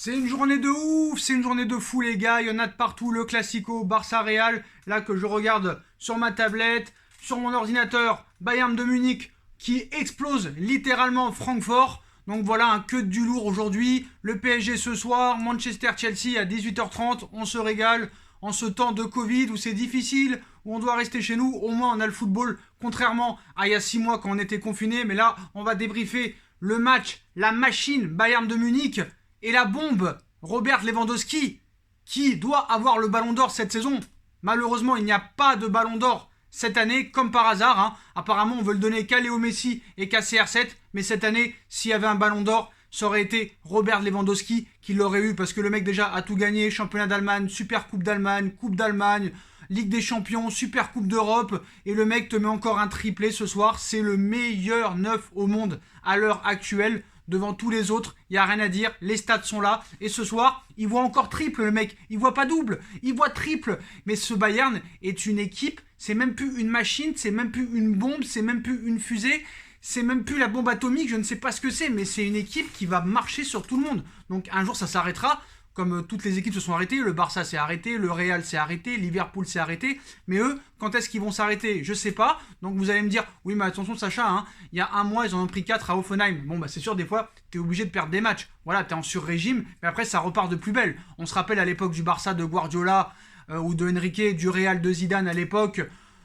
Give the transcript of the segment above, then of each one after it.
C'est une journée de ouf, c'est une journée de fou les gars, il y en a de partout, le Classico, Barça-Real, là que je regarde sur ma tablette, sur mon ordinateur, Bayern de Munich qui explose littéralement Francfort. Donc voilà, un queue du lourd aujourd'hui, le PSG ce soir, Manchester-Chelsea à 18h30, on se régale en ce temps de Covid où c'est difficile, où on doit rester chez nous, au moins on a le football, contrairement à il y a 6 mois quand on était confiné, mais là on va débriefer le match, la machine Bayern de Munich et la bombe Robert Lewandowski qui doit avoir le ballon d'or cette saison. Malheureusement, il n'y a pas de ballon d'or cette année, comme par hasard. Apparemment, on veut le donner qu'à Léo Messi et qu'à CR7. Mais cette année, s'il y avait un ballon d'or, ça aurait été Robert Lewandowski qui l'aurait eu. Parce que le mec déjà a tout gagné. Championnat d'Allemagne, Super Coupe d'Allemagne, Ligue des Champions, Super Coupe d'Europe. Et le mec te met encore un triplé ce soir. C'est le meilleur neuf au monde à l'heure actuelle. Devant tous les autres, il n'y a rien à dire, les stats sont là, et ce soir, il voit encore triple le mec, il voit pas double, il voit triple, mais ce Bayern est une équipe, c'est même plus une machine, c'est même plus une bombe, c'est même plus une fusée, c'est même plus la bombe atomique, je ne sais pas ce que c'est, mais c'est une équipe qui va marcher sur tout le monde, donc un jour ça s'arrêtera, comme toutes les équipes se sont arrêtées, le Barça s'est arrêté, le Real s'est arrêté, Liverpool s'est arrêté, mais eux, quand est-ce qu'ils vont s'arrêter? Je sais pas, donc vous allez me dire, oui mais attention Sacha, il y a un mois ils en ont pris 4 à Hoffenheim, bon bah c'est sûr des fois t'es obligé de perdre des matchs, voilà t'es en sur-régime, mais après ça repart de plus belle, on se rappelle à l'époque du Barça de Guardiola, ou de Enrique, du Real de Zidane à l'époque,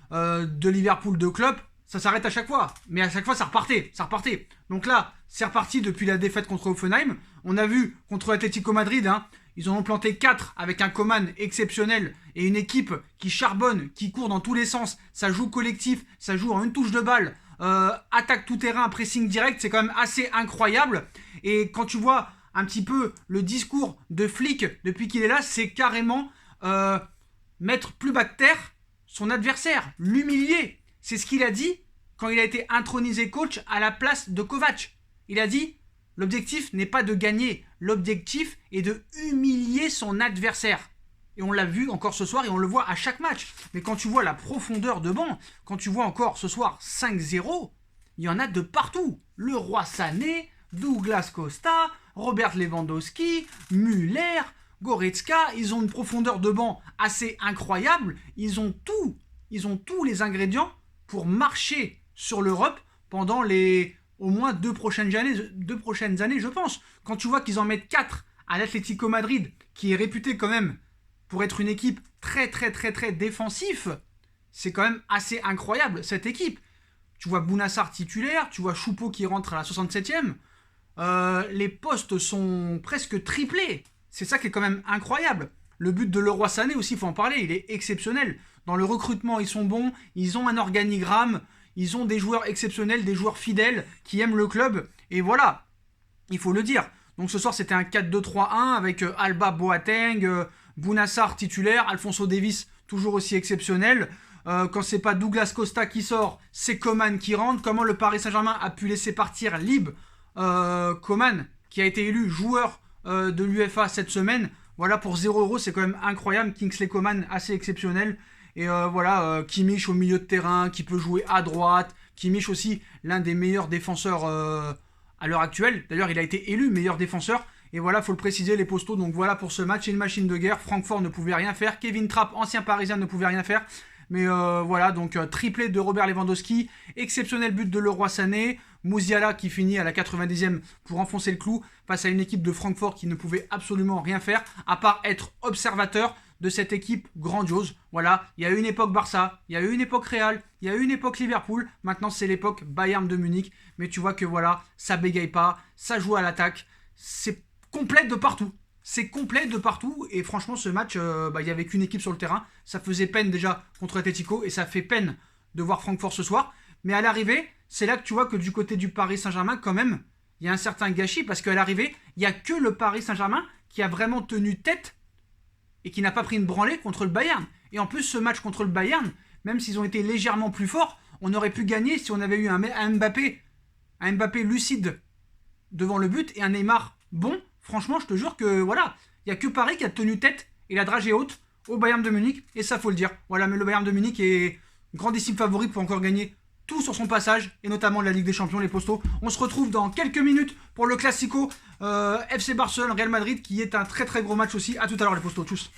de Liverpool de Klopp, ça s'arrête à chaque fois, mais à chaque fois ça repartait. Donc là, c'est reparti depuis la défaite contre Hoffenheim, on a vu contre l'Atlético Madrid, ils en ont planté 4 avec un Coman exceptionnel et une équipe qui charbonne, qui court dans tous les sens. Ça joue collectif, ça joue en une touche de balle, attaque tout terrain, pressing direct, c'est quand même assez incroyable. Et quand tu vois un petit peu le discours de Flick depuis qu'il est là, c'est carrément mettre plus bas que terre son adversaire, l'humilier. C'est ce qu'il a dit quand il a été intronisé coach à la place de Kovac. Il a dit: l'objectif n'est pas de gagner, l'objectif est de humilier son adversaire. Et on l'a vu encore ce soir et on le voit à chaque match. Mais quand tu vois la profondeur de banc, quand tu vois encore ce soir 5-0, il y en a de partout. Le Roi Sané, Douglas Costa, Robert Lewandowski, Müller, Goretzka, ils ont une profondeur de banc assez incroyable. Ils ont tous les ingrédients pour marcher sur l'Europe pendant les au moins deux prochaines années, je pense. Quand tu vois qu'ils en mettent 4 à l'Atlético Madrid, qui est réputé quand même pour être une équipe très défensif, c'est quand même assez incroyable cette équipe. Tu vois Bounassar titulaire, tu vois Choupo qui rentre à la 67e, les postes sont presque triplés. C'est ça qui est quand même incroyable. Le but de Leroy Sané aussi, il faut en parler, il est exceptionnel. Dans le recrutement, ils sont bons, ils ont un organigramme, ils ont des joueurs exceptionnels, des joueurs fidèles qui aiment le club. Et voilà, il faut le dire. Donc ce soir, c'était un 4-2-3-1 avec Alba Boateng, Bounassar titulaire, Alphonso Davies toujours aussi exceptionnel. Quand c'est pas Douglas Costa qui sort, c'est Coman qui rentre. Comment le Paris Saint-Germain a pu laisser partir libre Coman, qui a été élu joueur de l'UEFA cette semaine. Voilà, pour 0€, c'est quand même incroyable. Kingsley Coman, assez exceptionnel. Et Kimmich au milieu de terrain, qui peut jouer à droite. Kimmich aussi, l'un des meilleurs défenseurs à l'heure actuelle. D'ailleurs, il a été élu meilleur défenseur. Et voilà, faut le préciser, les postaux. Donc voilà pour ce match, c'est une machine de guerre. Francfort ne pouvait rien faire. Kevin Trapp, ancien parisien, ne pouvait rien faire. Mais voilà, donc triplé de Robert Lewandowski. Exceptionnel but de Leroy Sané. Musiala qui finit à la 90e pour enfoncer le clou face à une équipe de Francfort qui ne pouvait absolument rien faire, à part être observateur de cette équipe grandiose. Voilà, il y a eu une époque Barça, il y a eu une époque Real, il y a eu une époque Liverpool, maintenant c'est l'époque Bayern de Munich, mais tu vois que voilà, ça bégaye pas, ça joue à l'attaque, c'est complet de partout. C'est complet de partout, et franchement ce match, il n'y avait qu'une équipe sur le terrain, ça faisait peine déjà contre Atletico, et ça fait peine de voir Francfort ce soir, mais à l'arrivée, c'est là que tu vois que du côté du Paris Saint-Germain, quand même, il y a un certain gâchis, parce qu'à l'arrivée, il n'y a que le Paris Saint-Germain qui a vraiment tenu tête et qui n'a pas pris une branlée contre le Bayern. Et en plus, ce match contre le Bayern, même s'ils ont été légèrement plus forts, on aurait pu gagner si on avait eu un Mbappé lucide devant le but et un Neymar bon. Franchement, je te jure que voilà, il n'y a que Paris qui a tenu tête et la dragée haute au Bayern de Munich, et ça faut le dire. Voilà, mais le Bayern de Munich est grandissime favori pour encore gagner tout sur son passage, et notamment de la Ligue des Champions, les postos. On se retrouve dans quelques minutes pour le Classico FC Barcelone-Real Madrid, qui est un très très gros match aussi. A tout à l'heure les postos, tchuss.